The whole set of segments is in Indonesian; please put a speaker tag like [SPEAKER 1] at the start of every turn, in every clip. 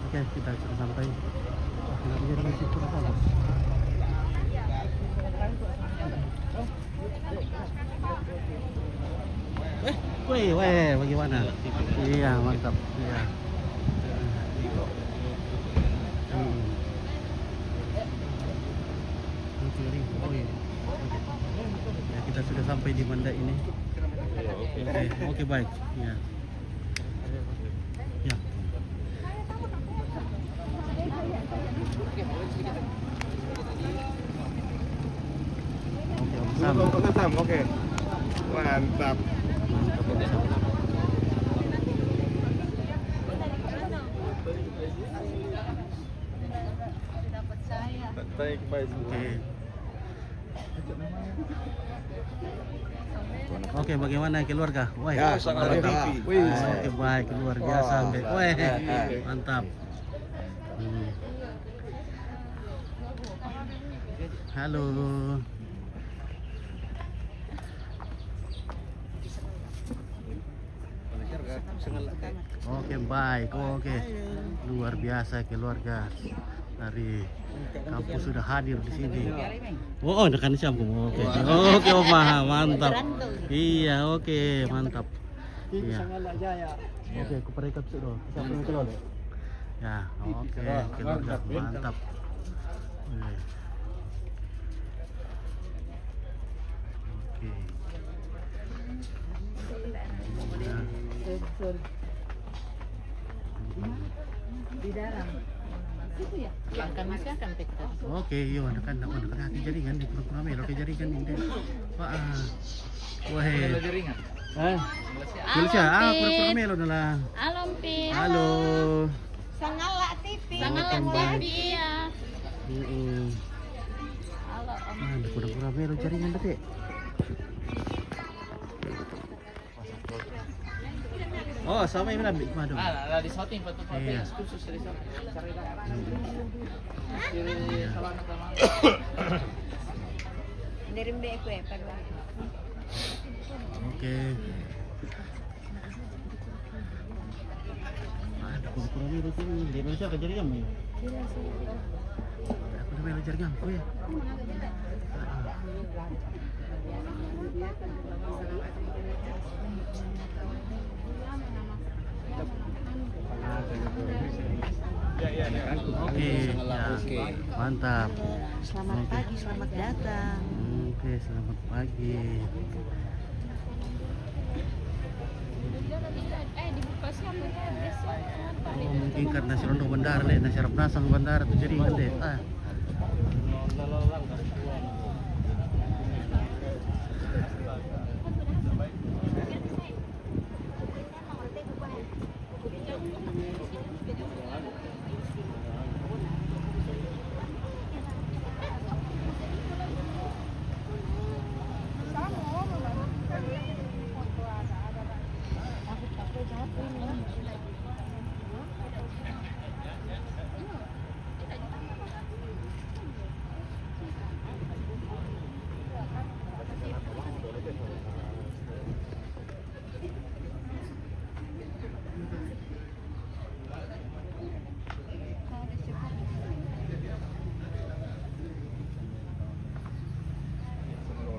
[SPEAKER 1] Oke, kita sudah sampai. Kenapa jadi masih kurang bagus? Wih, bagaimana? Iya, mantap. Iya. Oh, iya. Ya, kita sudah sampai di Manda ini. Oke, baik. Ya. Ya. Oke, Om Sam.
[SPEAKER 2] Oke. Mantap.
[SPEAKER 1] Mantap, Om Sam. Oke. Oke, bagaimana keluarga? Wah,
[SPEAKER 2] Ya, sangat happy.
[SPEAKER 1] Oke, baik, luar biasa. Wah, mantap. Halo. Oke, baik. Oke. Luar biasa keluarga dari kampus sudah hadir di sini. Oh, kan siapa? Oke. Oke, Oma, mantap. Iya, oke, mantap. Iya. Oke, aku perekat dulu. Siapa yang keluar? Ya, oke, keluarga mantap. Oke.
[SPEAKER 3] Di dalam itu ya akan masih akan pekta.
[SPEAKER 1] Oke, iya, kan hati jaringan di program melo ke jaringan ini. Pak. Wah.
[SPEAKER 2] Jaringan.
[SPEAKER 1] Malaysia, program melo nala.
[SPEAKER 3] Halo, Pi.
[SPEAKER 1] Halo.
[SPEAKER 3] Sangalak TV. Sangalak TV ya. Halo, Om.
[SPEAKER 1] Di program melo jaringan tadi. Oh, sama yang bilang madu.
[SPEAKER 2] Di shooting foto khusus dari cari
[SPEAKER 3] Dari mbak aku ya, Pak.
[SPEAKER 1] Oke. Ada program melo sini. Di Indonesia ke jaringan nih. Aku udah melo jaringan, oh ya. Oke, ya. Mantap.
[SPEAKER 3] Selamat pagi, selamat datang.
[SPEAKER 1] Oke, selamat pagi. Oh, mungkin karena si Rondo Bandar, nasi Arab Nasang Bandar itu jadi kan deh.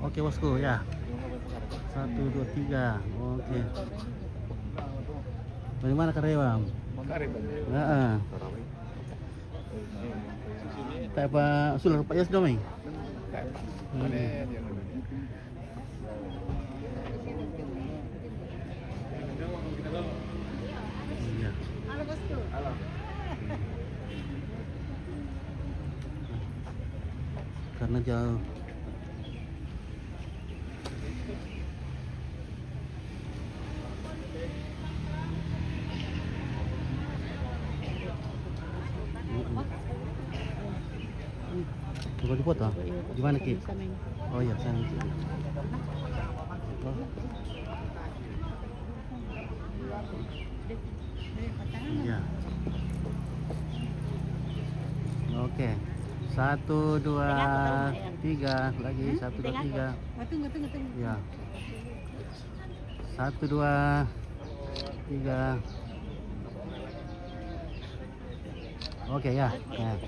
[SPEAKER 1] Oke bosku ya. 1, 2, 3. Oke. Bagaimana karyawan? Heeh. Tak apa sudah Pak Yas domai. Iya.
[SPEAKER 3] Halo, Bosku. Halo.
[SPEAKER 1] Karena jauh. Coba dipoto. Di mana Ki? Oh iya, sana. Oh. Iya. Oke. 1, 2, 3 lagi 1, 2, 3.
[SPEAKER 3] Tunggu.
[SPEAKER 1] Ya. 1, 2, 3. Oke ya. Nah.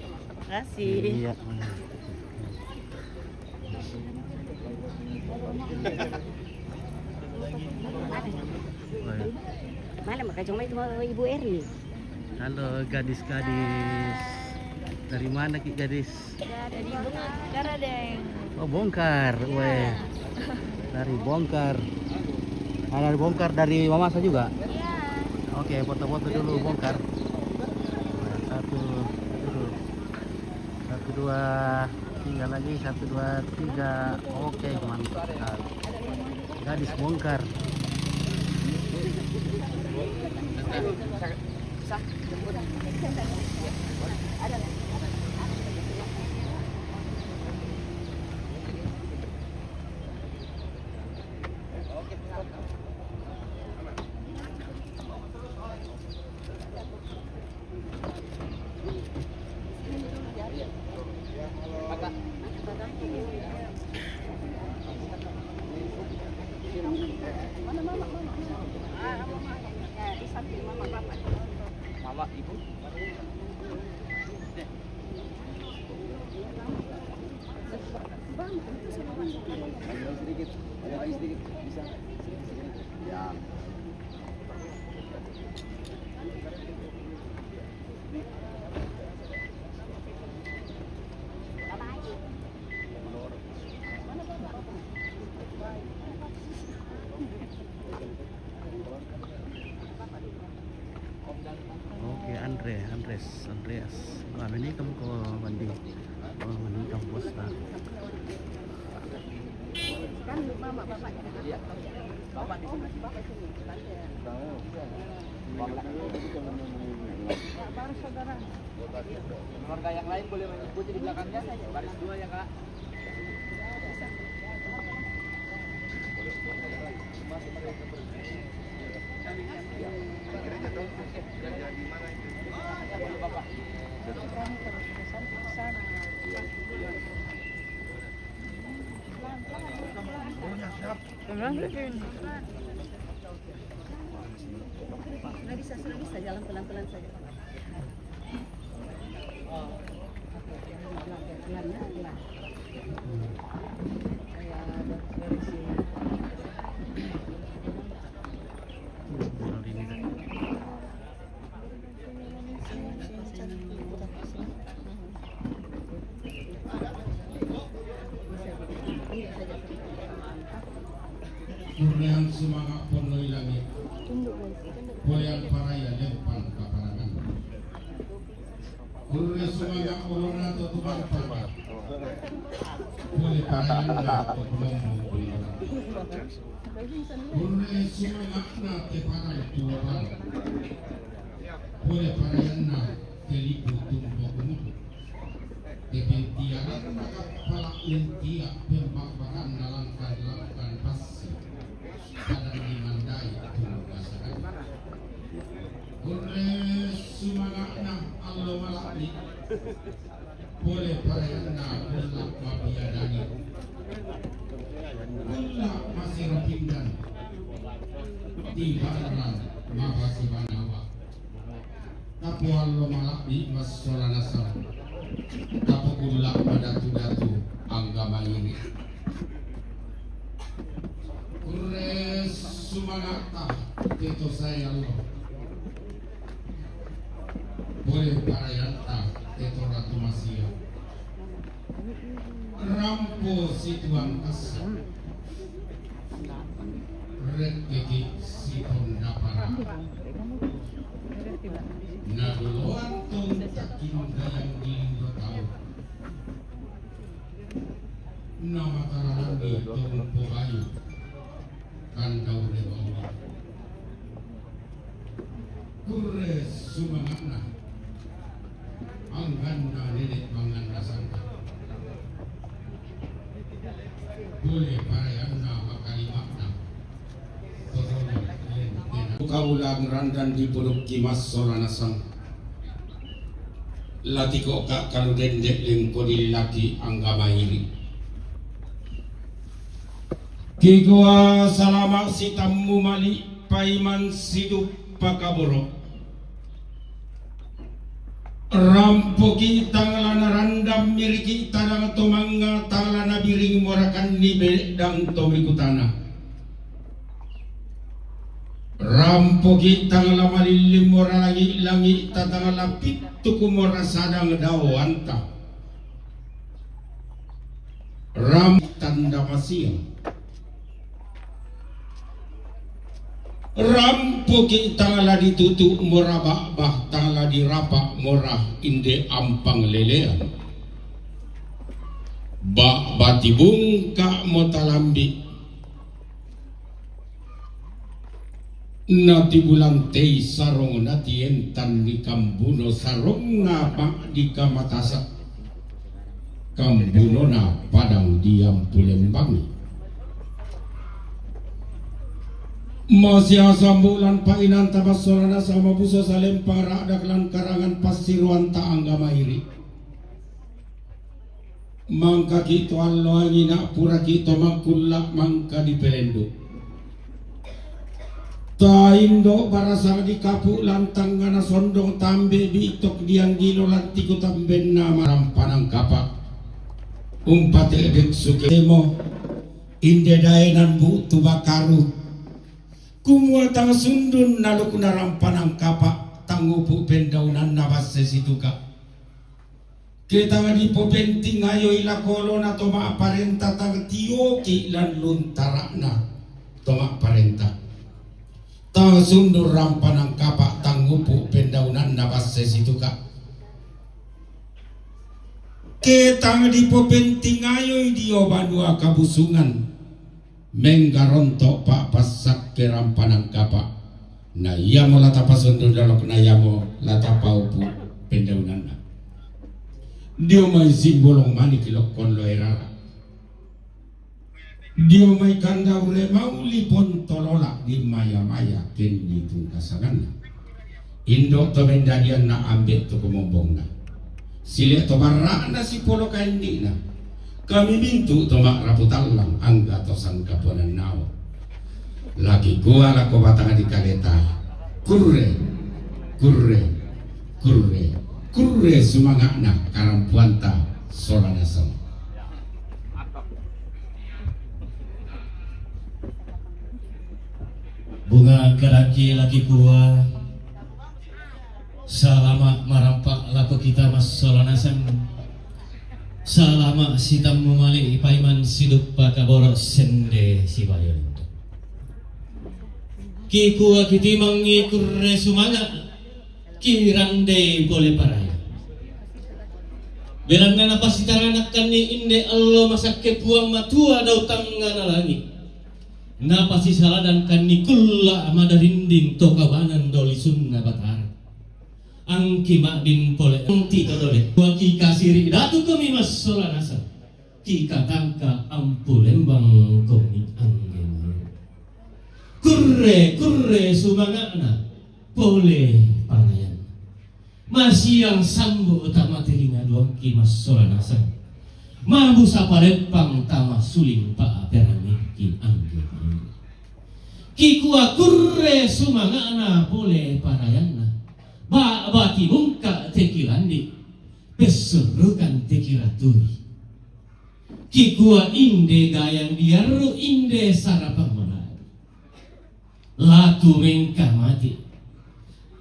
[SPEAKER 3] Kasih.
[SPEAKER 1] Iya.
[SPEAKER 3] Mana makanya cuma itu Ibu Eri.
[SPEAKER 1] Halo gadis-gadis. Dari mana Ki gadis?
[SPEAKER 3] Dari Karadeng.
[SPEAKER 1] Oh Bongkar. Weh. Dari Bongkar. Dari Bongkar dari Mamasa juga?
[SPEAKER 3] Iya.
[SPEAKER 1] Oke, foto-foto dulu Bongkar. Nah, satu, dua, tiga lagi, 1, 2, 3. Oke, mantap. Gadis Bongkar.
[SPEAKER 2] Mama, ibu.
[SPEAKER 1] Oke, Andreas. Wah, ini kamu ke mandi. Oh, mandi kampus lah.
[SPEAKER 3] Kan mama bapaknya.
[SPEAKER 2] Iya. Bapak di sini.
[SPEAKER 3] Baru saudara.
[SPEAKER 2] Keluarga yang lain boleh mengikuti di belakangnya. Baris 2 ya, Kak.
[SPEAKER 3] Nggak bisa jalan pelan-pelan saja. Pelan.
[SPEAKER 4] Kurnian semangat penuhi langit, Boyan paraya lempan kaparangan. Kurni semangat corona tutupan pagar, boleh parayan atau belum bulan. Kurni semangat na teparan tuan, boleh parayan na telipu tumbuh umur. Kebentian kepala intia pembakaran dalam pasti. Kadang dimandai tugasan. Boleh semangatna Allah malakni. Boleh parayana ulak mabiadani. Ulak masih rapindan. Tibaran mabasi banawa. Tapi Allah malakni masolana sam. Tapi ulak pada tudatu anggama ini. Kures sumangata itu saya Allah. Boleh parayanta itu Ratu Masia. Rampo si tuang kasih. Rekeki si pondapara. Naguluan tong takin gayang dilindo tahu. Nama taralangi tong pogayu. Kandau rebawi Kures sumangatna Angganda nenek manganda sangka Boleh parayanna makalimakna Totolo lentena Kaulang randan di puruk kimas soranasang Latiko kak kalau dendek lengko dilaki anggama iri Kigwa salama si tamu mali paiman sidu pakaboro rampoki tangalana randam miriki tadang tomanga tangalana biring morakan ni bedang tomikutana rampoki tangala malilim mora langi tatangala pituku mora sadang dawanta ram tanda masih rampoki tangala ditutu mora bah tangala dirapa mora inde ampang lelean bati bungka motalambi nati bulan tei sarong nati entan di kambuno sarong napa di kamatasa kambuno na padang diam pulembangi masih asam bulan painan tabasorana sama buso salem para daklan karangan pasiruan taangga mairi mangka kito allo angina pura kito makulla mangka di pelendo ta indo barasa di kapu lantang ngana sondong tambe bitok diang gilo lantiku tamben nama rampanang kapak umpate edek suke demo inde daenan bu tubakaru kumua tang sundun nalu kuna rampanang kapak tangupu pendaunan nabas sesituka kita ngadi popenting ayo ila kolona toma aparenta tang tioki lan luntarakna toma aparenta tang sundur rampanang kapak tangupu pendaunan nabas sesituka kita ngadi popenting ayo dio banua kabusungan menggaronto pak pasak kerampanang kapak na iya mo latapa sundur dalok na iya mo latapa upu pendaunan na dio may simbolong mani kilok kon lo erara dio may kanda ule mauli pon tolola di maya ken di tungkasangan na indo to mendadian na ambet to kumombong na sile to barra na si polo kandi na kami mintu tomak raputalang angga tosan kapuanan nao lagi gua lako batang di kaleta kurre sumangakna karampuanta solanasam
[SPEAKER 5] bunga kelaki laki gua salama marampak laku kita mas solanasam salama sitam memali paiman sidup pakaboro sende sibayon kikua kitimang ikurre sumanga kirande boleh paraya belang na napasitaranak ni inde allo masakke puang matua daw tangana langit napasisaladan kan ni kulla amadarinding tokabanan doli sunna batara angki makdin pole angti todole waki kasiri datu kami mas solanasa kika tangka ampulembang komi anggen kurre sumangana pole panayan masih yang sambo utama telinga doang ki mas solanasa mabusa parepang tama suling pa peramiki anggen kikua kurre sumangana pole panayan bati bungka tekilandi pesurukan tekiraturi kikua inde gayang diaru inde sarapang menari latu mengka mati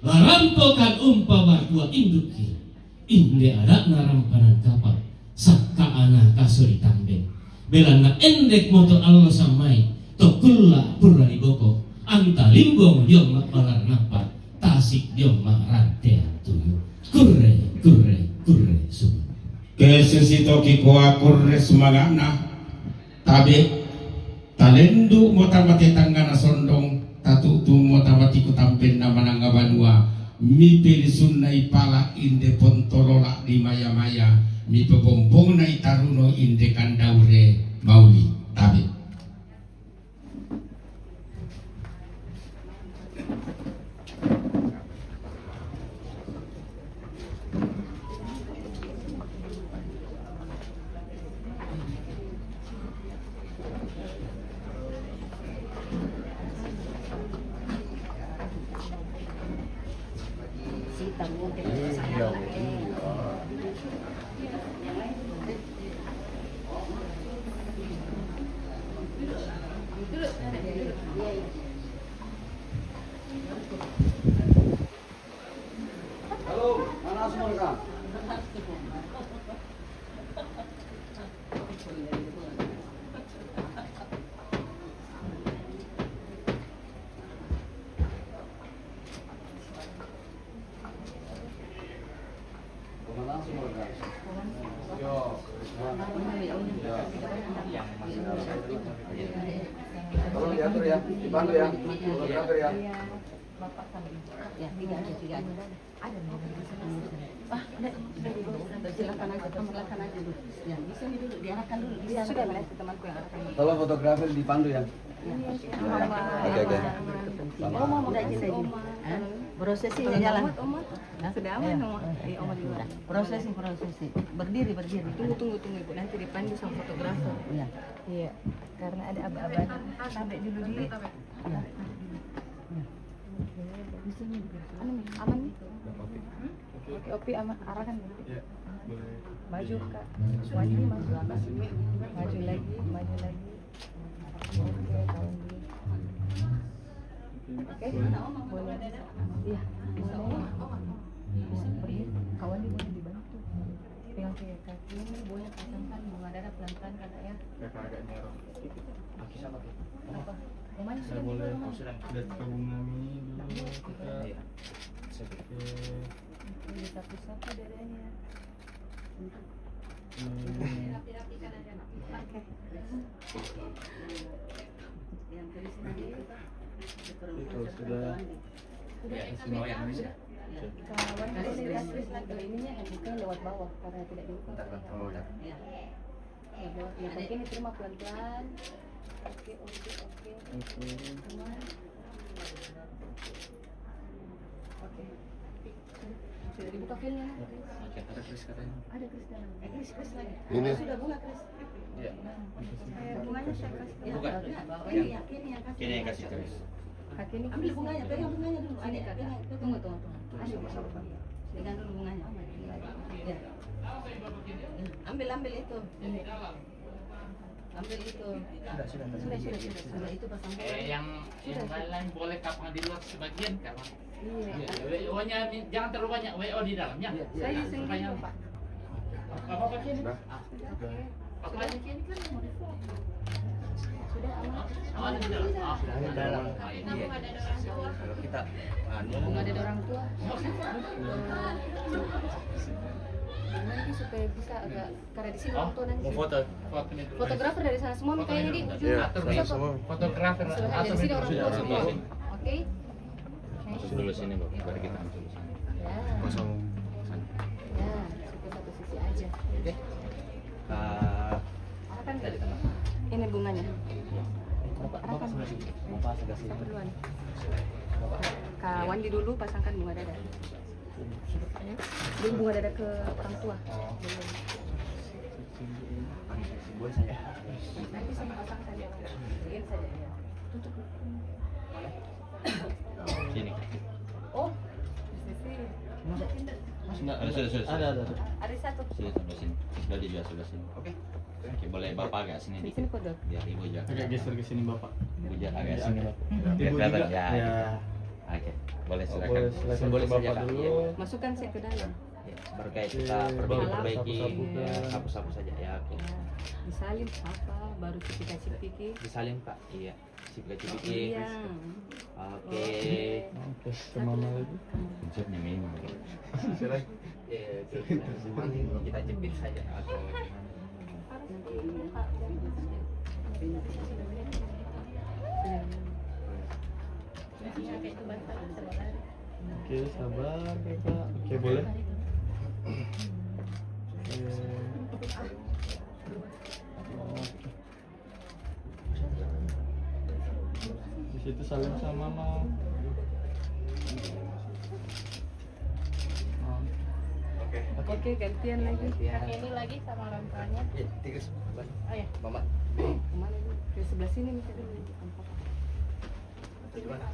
[SPEAKER 5] larampokan umpama dua induki inde ada narampanan kapal sakka ana kasuri tambeng belana endek motor Allah samai tokulla purra iboko anta limbong diom balar napat tasik diom marante tuyo kurre sumang
[SPEAKER 4] kesesito kikua kurre sumangana tabe talendu motamati tanggana sondong tatutu motamati kutampen nama nanggabanua mi pili sunnai pala inde pontolola di maya mi pebombong nai taruno inde kandaure mauli tabe
[SPEAKER 3] Sita mo.
[SPEAKER 2] Iya. Halo, mana semua mereka? Mana semua mereka? Yo, tolong diatur ya, dibantu ya, tolong diatur ya.
[SPEAKER 3] Bapak kami. Ya, tiga aja. Ada nih. Ah, ada. Silakan aja dulu. Ya, di sini dulu, diarahkan dulu. Sudah lihat temanku yang arahkan.
[SPEAKER 2] Tolong fotografer dipandu ya. Oke.
[SPEAKER 3] Oh, mau udah izin lagi. Prosesinya jalan. Sudah aman, Oma di luar. Prosesi. Berdiri. Tunggu Ibu, nanti dipandu sama fotografer. Iya. Iya. Karena ada abang-abang. Sampai dulu di. Iya. Di sini aman nih. Oke, Opi aman, arahkan dulu. Iya. Maju Kak. Wandi maju lagi. Maju lagi. Oke, tahun dulu. Oke, boleh. Iya, boleh. Bisa berdiri. Kawan dia boleh dibantu. Pegang ke kaki ini boleh pasangkan bunga darah pelan-pelan Kak ya.
[SPEAKER 6] Agak nyerok.
[SPEAKER 2] Kaki sama kaki.
[SPEAKER 3] Kenapa? Rumahnya
[SPEAKER 6] Saya
[SPEAKER 3] sudah
[SPEAKER 6] boleh
[SPEAKER 3] di
[SPEAKER 6] lihat ke bunga ini dulu kita. Oke.
[SPEAKER 3] disapu-sapu dadanya. Yang tulis tadi
[SPEAKER 6] Itu sudah.
[SPEAKER 2] Semua yang Indonesia.
[SPEAKER 3] kawan tulis lagi ininya bukan lewat bawah karena tidak dibuka. Ya. Ya, mungkin diterima pelan-pelan. Oke. Oke. Sudah dibuka filenya.
[SPEAKER 2] Ada Kris katanya.
[SPEAKER 3] Ada Kris dalam. Kris lagi.
[SPEAKER 4] Ini.
[SPEAKER 3] Sudah bunga Kris.
[SPEAKER 2] Iya.
[SPEAKER 3] Bunganya saya kasih. Ya,
[SPEAKER 2] Bukan.
[SPEAKER 3] Ini yang kasih.
[SPEAKER 2] Ini yang kasih Kris.
[SPEAKER 3] Kaki ini ambil bunganya, pegang bunganya dulu. Ini kakak. Tunggu. Pegang dulu bunganya. Ya. Ambil itu. Ambil itu. Sudah itu pasang.
[SPEAKER 7] Yang lain boleh kapan di luar sebagian kapan?
[SPEAKER 3] Iya.
[SPEAKER 7] WO-nya jangan terlalu banyak WO di dalamnya.
[SPEAKER 3] Saya sendiri Pak.
[SPEAKER 7] Apa ini?
[SPEAKER 3] Sudah ini kan mau difoto. Sudah aman.
[SPEAKER 7] Oh, di dalam. Oh,
[SPEAKER 2] Di dalam.
[SPEAKER 7] ini.
[SPEAKER 2] Kalau kita
[SPEAKER 3] Bunga dari orang tua. Nanti supaya bisa agak karena di sini orang tua nanti.
[SPEAKER 7] Foto ini.
[SPEAKER 3] Fotografer dari sana semua kayaknya di ujung.
[SPEAKER 7] Atur fotografer
[SPEAKER 3] Sebenarnya di sini orang tua semua. Oke.
[SPEAKER 2] dulu sini, Bu. Baru kita ambil sini.
[SPEAKER 3] Ya.
[SPEAKER 6] Kosong.
[SPEAKER 3] Ya, suka satu sisi aja.
[SPEAKER 2] Oke.
[SPEAKER 3] Arahkan
[SPEAKER 2] Dari
[SPEAKER 3] dulu.
[SPEAKER 2] tengah.
[SPEAKER 3] Ini bunganya.
[SPEAKER 2] Bapak sebelah sini. Bapak sebelah sini.
[SPEAKER 3] Siapa duluan? Kak Wandi dulu pasangkan bunga dada. Belum bunga dada ke orang tua. Belum.
[SPEAKER 2] Boleh saja.
[SPEAKER 3] Nanti sama pasang saja. Begini saja ya. Tutup.
[SPEAKER 2] Sini.
[SPEAKER 3] Oh, di sini.
[SPEAKER 2] Sudah. Ada.
[SPEAKER 3] Ada satu.
[SPEAKER 2] Sini sampai sini. Sudah di sebelah sini. Oke. Oke, boleh Bapak agak sini
[SPEAKER 3] Di
[SPEAKER 2] dikit.
[SPEAKER 3] sini kodok.
[SPEAKER 2] Biar Ibu jaga.
[SPEAKER 6] Agak geser ke sini Bapak.
[SPEAKER 2] Ibu jaga agak
[SPEAKER 6] Ya,
[SPEAKER 2] sini.
[SPEAKER 6] oke.
[SPEAKER 2] Biar
[SPEAKER 6] Ibu
[SPEAKER 2] kelihatan
[SPEAKER 6] juga.
[SPEAKER 2] ya.
[SPEAKER 6] Ya.
[SPEAKER 2] Oke. Boleh silakan.
[SPEAKER 6] Boleh silakan
[SPEAKER 2] Boleh
[SPEAKER 6] Bapak
[SPEAKER 2] saja, Kak.
[SPEAKER 6] dulu.
[SPEAKER 2] Iya.
[SPEAKER 3] Masukkan saya ke dalam.
[SPEAKER 2] Ya, berkait kita
[SPEAKER 6] Oke,
[SPEAKER 2] perbaiki,
[SPEAKER 6] sapu-sapukan.
[SPEAKER 2] sapu-sapu saja ya. Oke.
[SPEAKER 3] Ya. Disalin apa? Baru cipika-cipiki.
[SPEAKER 2] Disalin Pak. Iya. Cipika-cipiki.
[SPEAKER 3] Iya.
[SPEAKER 2] Oke.
[SPEAKER 6] Oke, ke mama lagi.
[SPEAKER 2] Konsepnya memang.
[SPEAKER 6] Silakan.
[SPEAKER 2] Kita jepit saja atau
[SPEAKER 6] Oke, sabar Kakak. Oke, boleh. Oke. Di situ saling sama Mama.
[SPEAKER 3] Oke, gantian lagi.
[SPEAKER 2] ya.
[SPEAKER 3] Ini lagi sama orang tuanya.
[SPEAKER 2] Ya, tiga
[SPEAKER 3] Oh ya,
[SPEAKER 2] Mama.
[SPEAKER 3] kemana ini? Di sebelah sini misalnya dulu.
[SPEAKER 2] Gimana?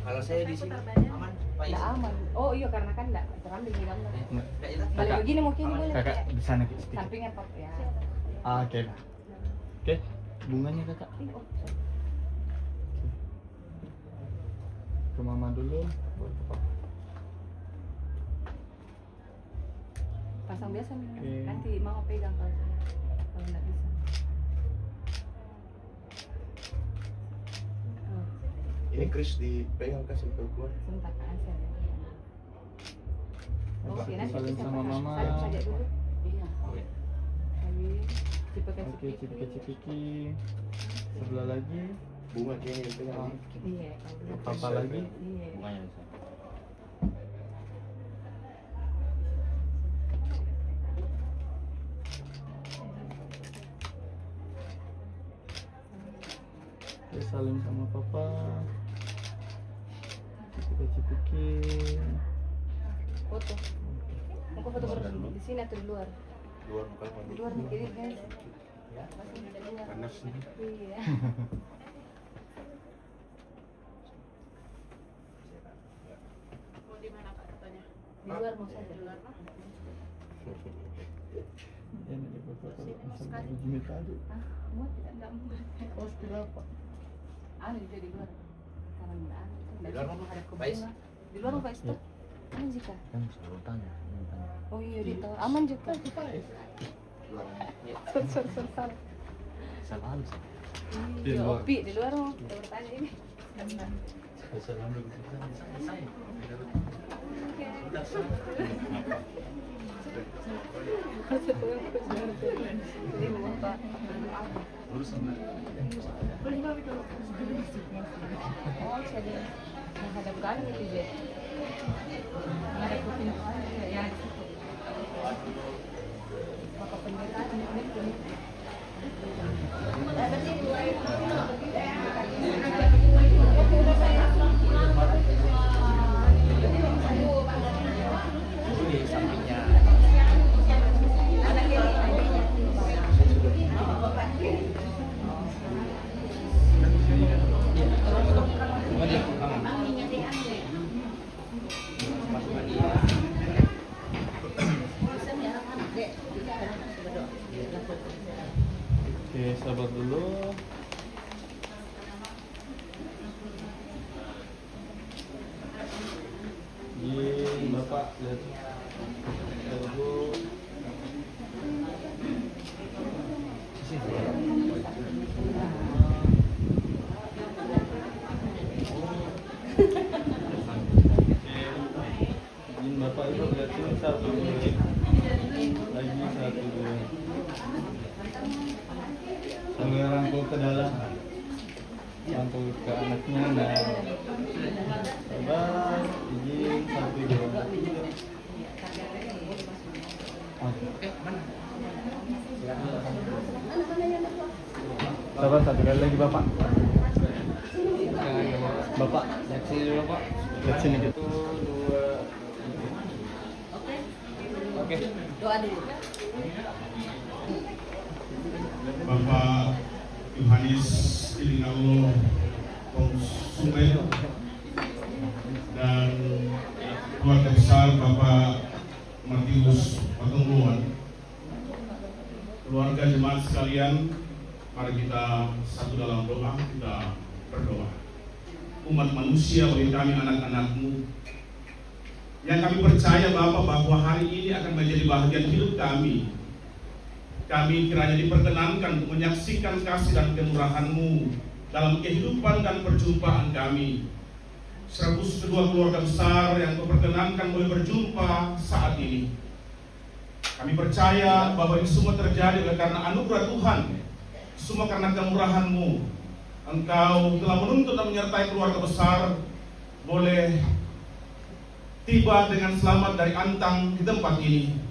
[SPEAKER 2] Kalau saya di sini aman, Pak
[SPEAKER 3] Nggak
[SPEAKER 2] Isi.
[SPEAKER 3] aman. Oh iya karena kan nggak terambil di gambar.
[SPEAKER 2] Nggak itu.
[SPEAKER 3] Kalau begini mungkin boleh.
[SPEAKER 6] Kakak di sana sedikit.
[SPEAKER 3] Sampingnya Pak ya.
[SPEAKER 6] Ah, oke. Oke, bunganya kakak.
[SPEAKER 3] Oh,
[SPEAKER 6] Ke mama dulu.
[SPEAKER 3] pasang biasa nih.
[SPEAKER 6] Oke.
[SPEAKER 3] Nanti mama pegang kalau nggak bisa. Oh,
[SPEAKER 8] Ini Chris dipegang kasih ke keluar.
[SPEAKER 3] sebentar kan saya. Oke, nanti
[SPEAKER 6] Salim
[SPEAKER 3] kita
[SPEAKER 6] sama
[SPEAKER 3] pakai.
[SPEAKER 6] mama.
[SPEAKER 3] Salim saja dulu. Iya. Salim.
[SPEAKER 6] Oke, cipika-cipiki. Sebelah lagi.
[SPEAKER 8] Bunga kayaknya yang pegang.
[SPEAKER 6] Ah,
[SPEAKER 3] Iya, kalau dulu.
[SPEAKER 6] papa lagi.
[SPEAKER 3] Iya.
[SPEAKER 6] Oke, salim sama papa. Cipika-cipiki.
[SPEAKER 3] Foto. Mau foto berdua di sini atau di luar?
[SPEAKER 8] Luar bukan
[SPEAKER 3] Di
[SPEAKER 8] mandi.
[SPEAKER 3] luar nih, jadi guys. Masih di luar.
[SPEAKER 8] Panas nih.
[SPEAKER 3] Iya. Mau di mana Kak katanya? Di luar mau saja. Di luar
[SPEAKER 6] Ini di foto sama Jimmy tadi.
[SPEAKER 3] Ah, mau tidak mau.
[SPEAKER 6] Oh, kenapa?
[SPEAKER 3] Anu juga di luar. Karena enggak anu.
[SPEAKER 2] Di luar mau
[SPEAKER 3] ada
[SPEAKER 2] Pak Is?
[SPEAKER 3] kebunga. Di luar mau Pak Is tuh? Aman jika?
[SPEAKER 6] Kan selalu tanya.
[SPEAKER 3] Oh iya di tahu. Aman juga. Sor.
[SPEAKER 6] Salah sih.
[SPEAKER 3] Iya, Opi di luar mau. Kita bertanya ini. Ini mau Pak. Oh, jadi menghadap kali itu je. Menghadap ke pintu aja ya. Maka penderitaan itu.
[SPEAKER 2] Di sampingnya.
[SPEAKER 6] Oke, sabar dulu. Bapak lihat. Ibu. Izin Bapak Ibu lihat sini satu dulu. Lagi satu dulu. Sambil rangkul ke dalam. Rangkul ke anaknya. Nah. Sabar. Izin satu dua. Oke. Sabar satu kali lagi Bapak. Bapak, lihat sini dulu Pak. Lihat sini gitu. 1, 2. Oke.
[SPEAKER 3] Doa dulu.
[SPEAKER 4] Bapak Yohanes Ilingallo Konsumen dan keluarga besar Bapak Matius Patungguan, keluarga jemaat sekalian, mari kita satu dalam doa, kita berdoa. Umat manusia bagi kami anak-anakmu yang kami percaya Bapak bahwa hari ini akan menjadi bahagian hidup kami. Kami kiranya diperkenankan untuk menyaksikan kasih dan kemurahan-Mu dalam kehidupan dan perjumpaan kami. Sekaligus kedua keluarga besar yang Kau perkenankan boleh berjumpa saat ini. Kami percaya bahwa ini semua terjadi oleh karena anugerah Tuhan, semua karena kemurahan-Mu. Engkau telah menuntut dan menyertai keluarga besar boleh tiba dengan selamat dari antang di tempat ini.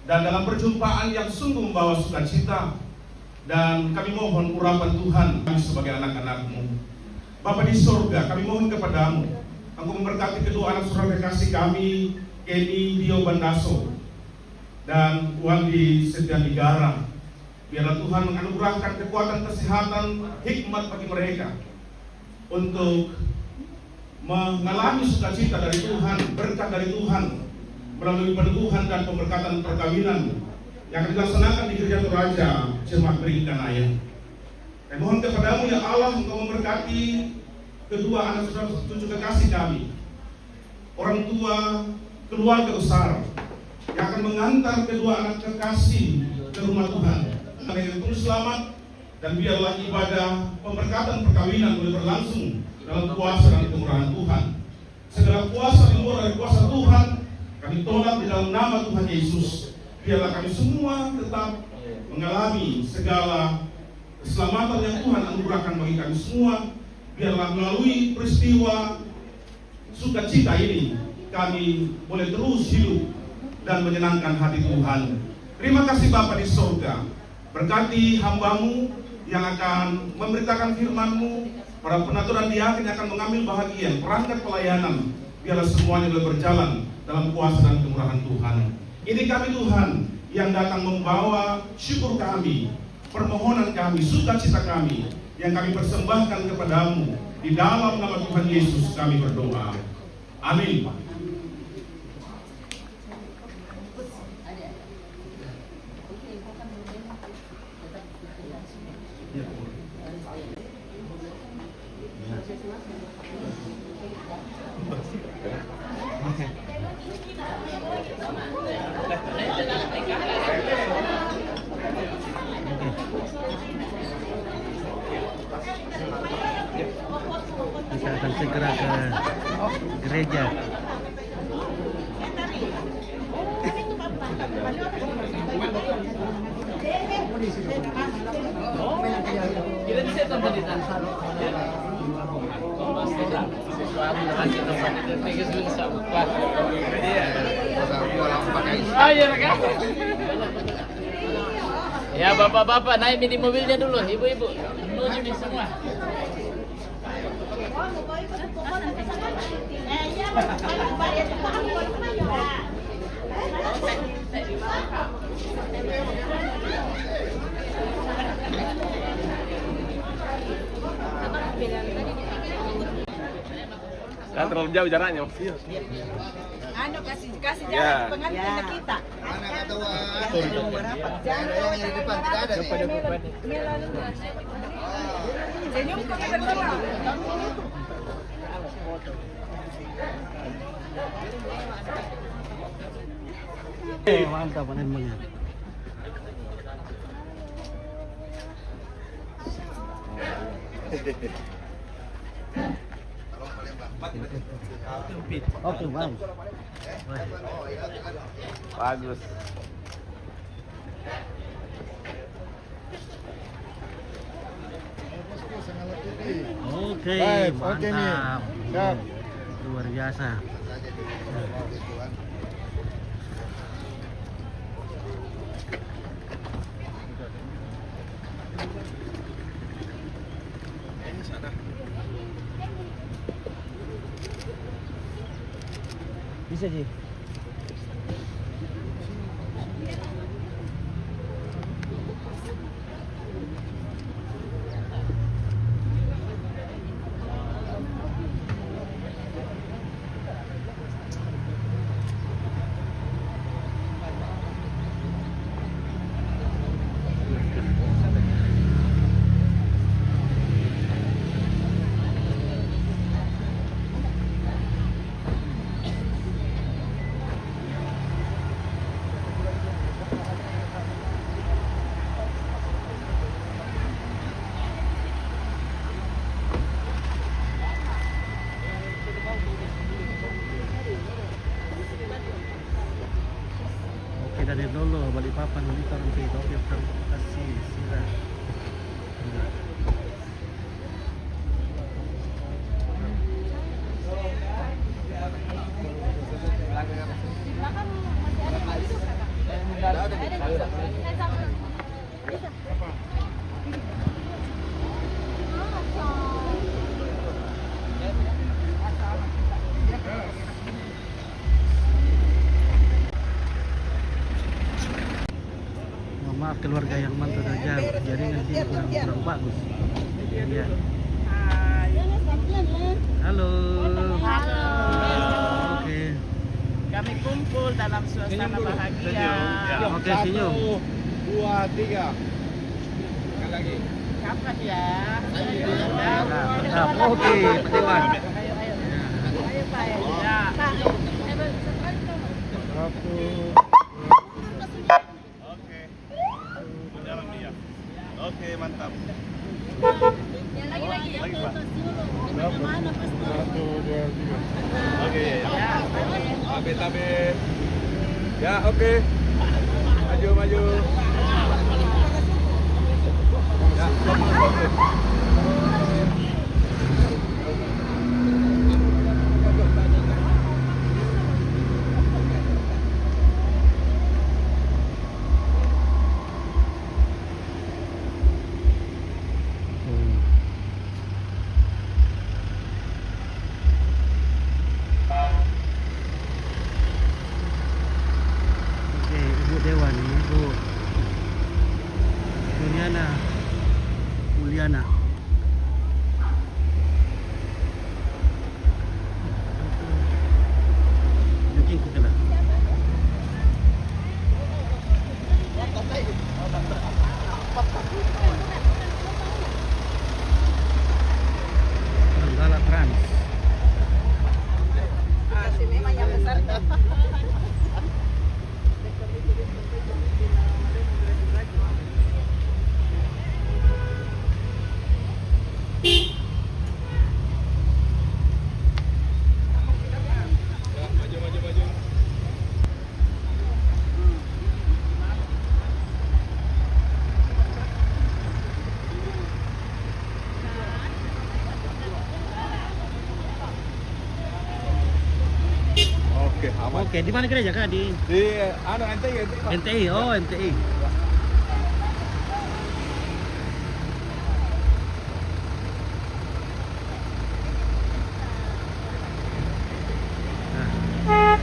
[SPEAKER 4] Dan dalam perjumpaan yang sungguh membawa sukacita, dan kami mohon urapan Tuhan kami sebagai anak-anak-Mu. Bapa di surga, kami mohon kepadamu, Engkau memberkati kedua anak saudara kasih kami, Kenny Dio Bandaso dan Wandi Setianegara. Biarlah Tuhan menganugerahkan kekuatan, kesehatan, hikmat bagi mereka untuk mengalami sukacita dari Tuhan, berkat dari Tuhan melalui peneguhan dan pemberkatan perkawinan yang akan dilaksanakan di Gereja Toraja Jemaat Berikan Ayah. Dan mohon kepadamu ya Allah, Engkau memberkati kedua anak saudara cucu kekasih kami, orang tua, keluarga besar yang akan mengantar kedua anak kekasih ke rumah Tuhan. Mereka terus selamat dan biarlah ibadah pemberkatan perkawinan boleh berlangsung dalam kuasa dan kemurahan Tuhan. Segala kuasa di luar dari kuasa Tuhan kami tolak di dalam nama Tuhan Yesus. Biarlah kami semua tetap mengalami segala keselamatan yang Tuhan anugerahkan bagi kami semua. Biarlah melalui peristiwa sukacita ini kami boleh terus hidup dan menyenangkan hati Tuhan. Terima kasih Bapa di surga. Berkati hamba-Mu yang akan memberitakan firman-Mu, para penatur dan diaken yang akan mengambil bahagian perangkat pelayanan. Biarlah semuanya boleh berjalan dalam kuasa dan kemurahan Tuhan. Ini kami Tuhan yang datang membawa syukur kami, permohonan kami, sukacita kami yang kami persembahkan kepadamu. Di dalam nama Tuhan Yesus kami berdoa. Amin.
[SPEAKER 1] Kita akan segera ke gereja.
[SPEAKER 2] Kita bisa tempat di sana. Sesuatu dengan tempat itu tiga susah bukan. Iya. Ayo kan. Ya bapak-bapak naik di mobilnya dulu, ibu-ibu menuju di semua.
[SPEAKER 6] Kan terlalu jauh jaraknya.
[SPEAKER 3] Anu kasih jalan pengantin kita.
[SPEAKER 8] Anak atau
[SPEAKER 3] Jangan
[SPEAKER 8] yang di depan tidak ada nih.
[SPEAKER 3] senyum kami berdua.
[SPEAKER 1] Mantap panen monyet. Oke, baik.
[SPEAKER 6] Bagus.
[SPEAKER 1] Oke,
[SPEAKER 6] Baik,
[SPEAKER 1] mantap.
[SPEAKER 6] oke nih. Siap.
[SPEAKER 1] Luar biasa. Bisa Ji. Oke, dari dulu Balikpapan Blitar untuk Tokyo kasih sirah. Maaf keluarga yang mantap saja, jaringan sini kurang bagus. Iya. Halo.
[SPEAKER 7] Halo.
[SPEAKER 1] Oke.
[SPEAKER 7] Kami kumpul dalam suasana bahagia.
[SPEAKER 1] Oke, senyum.
[SPEAKER 6] 2, 3. Sekali lagi.
[SPEAKER 7] Kapan ya?
[SPEAKER 1] Mantap. Oke, Pak Dewan.
[SPEAKER 7] Ayo Pak. Ya.
[SPEAKER 8] Oke, mantap. Oke. Tabe. Ya, oke. Maju. Ya, bagus.
[SPEAKER 1] Oke, Ibu Dewan, Ibu Juliana Mulyana. Mungkin kita lah. Manggala Trans.
[SPEAKER 8] Oke, aman.
[SPEAKER 1] Oke, di mana gereja Kak? Di
[SPEAKER 8] Di NTI.
[SPEAKER 1] NTI. Oh, NTI. Nah.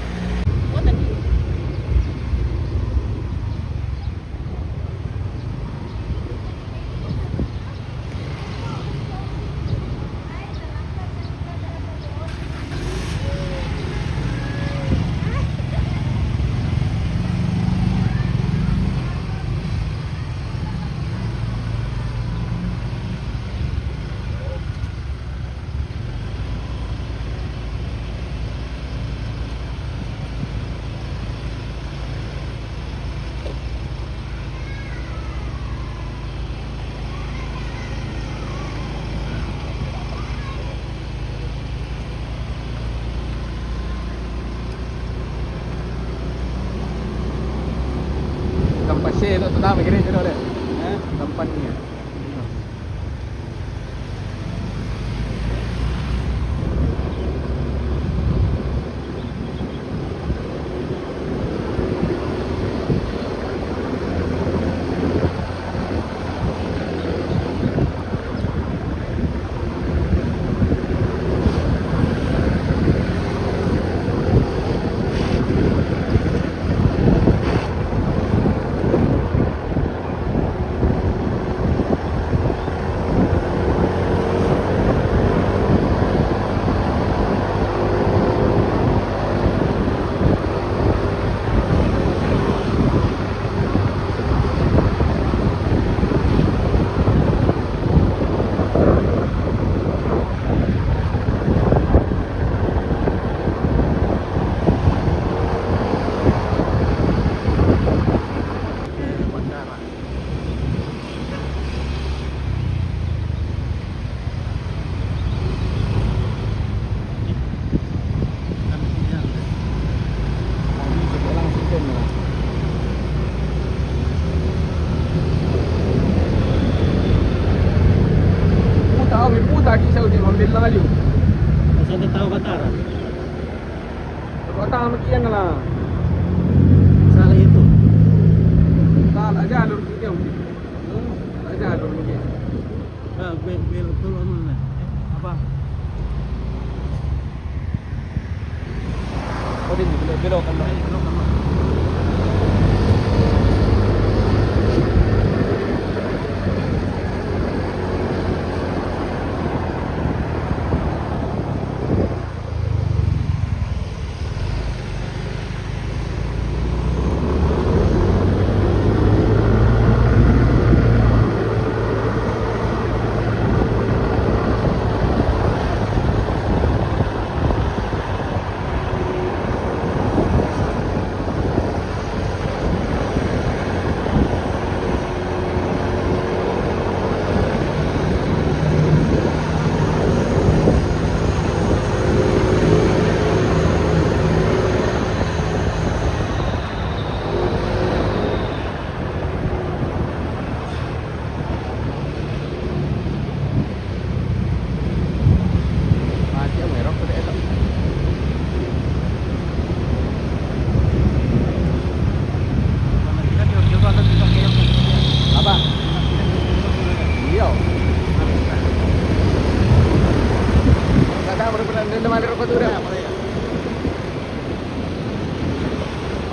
[SPEAKER 6] Tempatnya itu pertama kira itu ada. Tempatnya. laju.
[SPEAKER 1] Masa dia tahu Batara.
[SPEAKER 6] Kota makian lah.
[SPEAKER 1] Salah itu.
[SPEAKER 6] Tak aja alur kita mungkin. Tak aja alur mungkin.
[SPEAKER 1] Belok dulu mana? Apa?
[SPEAKER 6] Oh ini belok kan.
[SPEAKER 1] Belok kan.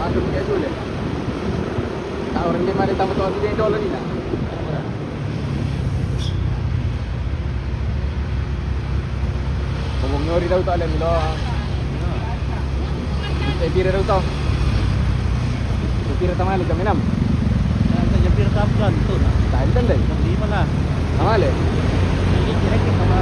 [SPEAKER 2] Pasok kayo sulit. Orang dia mari tambah tuan dia dolar ni nak. Ngomong nyori tahu tak ada milo. Saya kira tahu tahu. Saya kira tamali jam 6.
[SPEAKER 1] Sa Jabir Kaplan to na.
[SPEAKER 2] Tak ada deh.
[SPEAKER 1] Di mana?
[SPEAKER 2] Tamali.
[SPEAKER 1] Ini kira-kira sama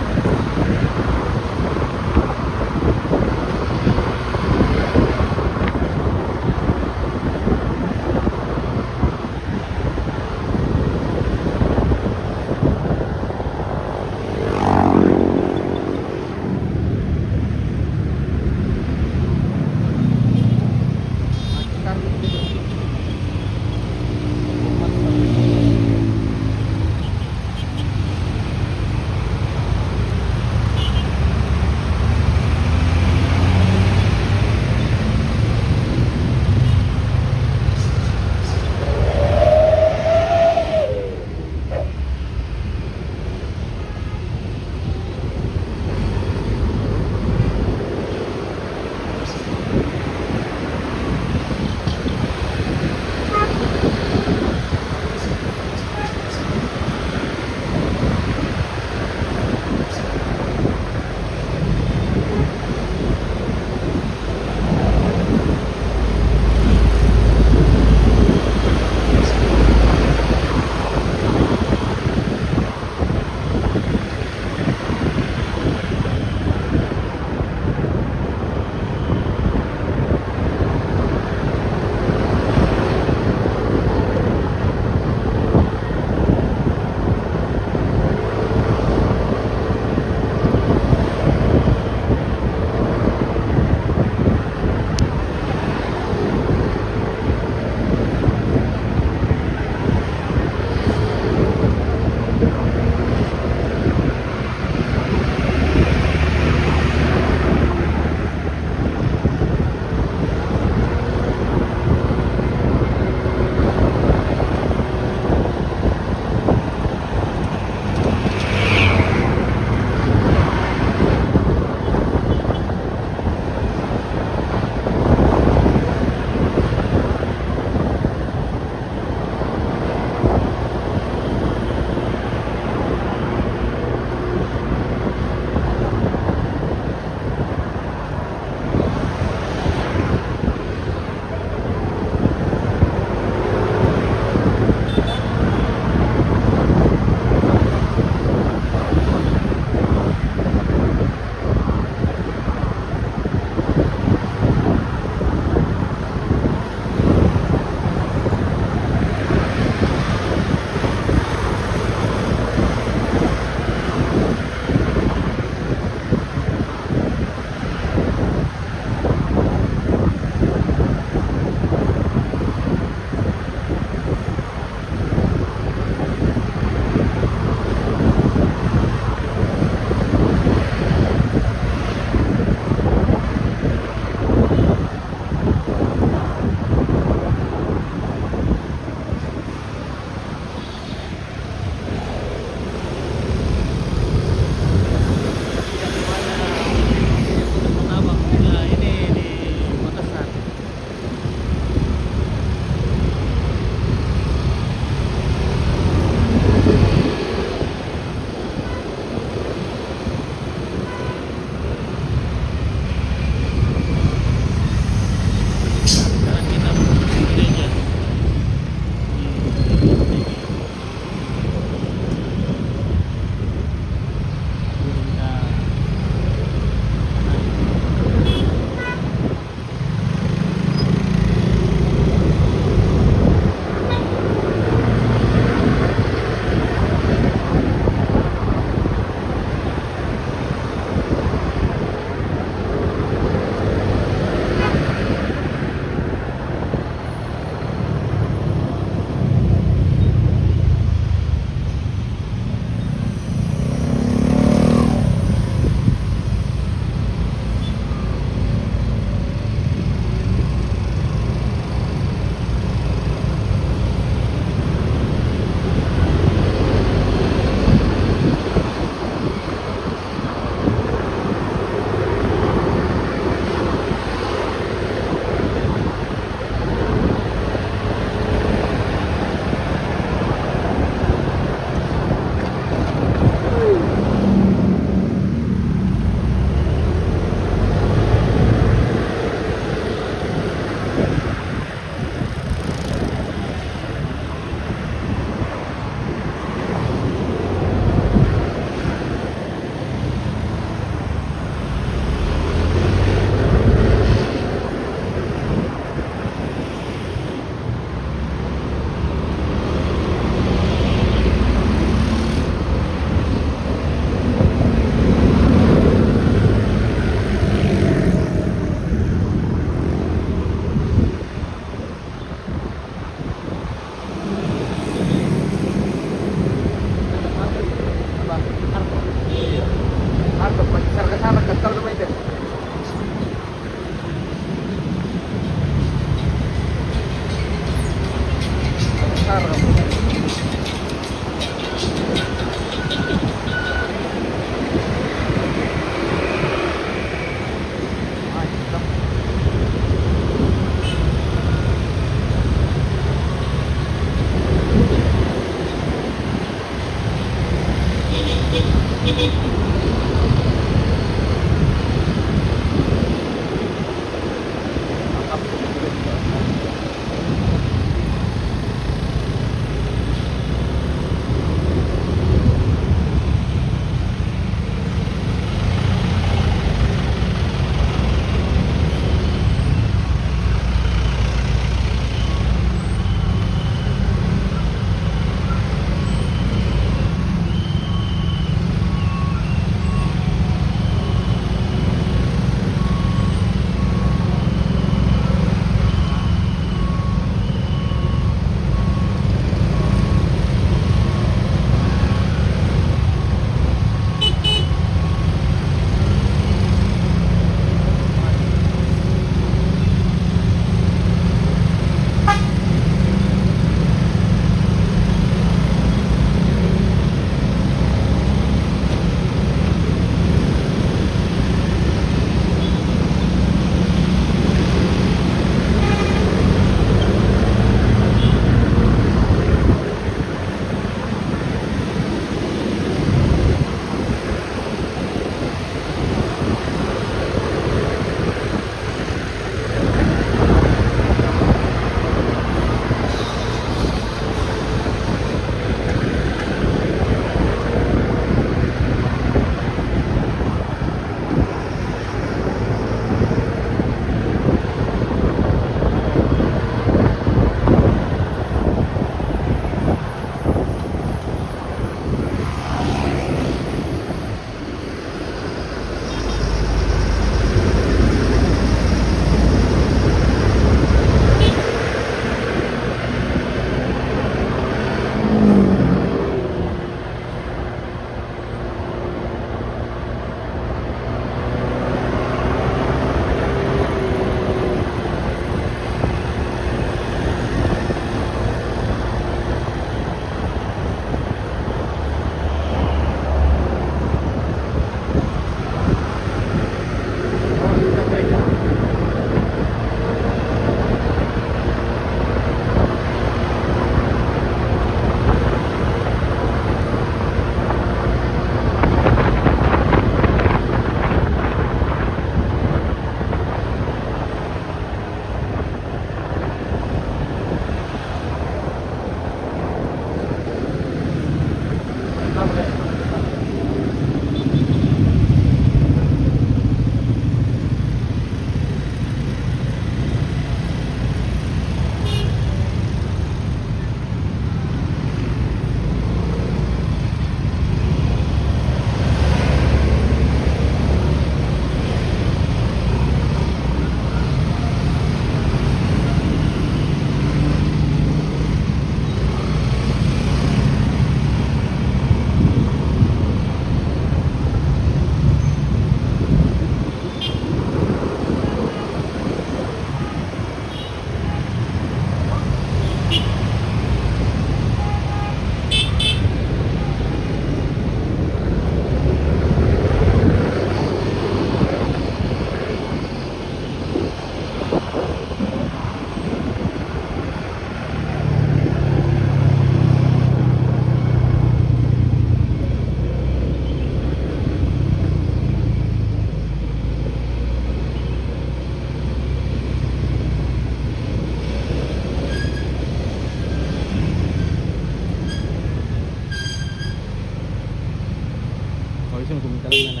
[SPEAKER 1] karena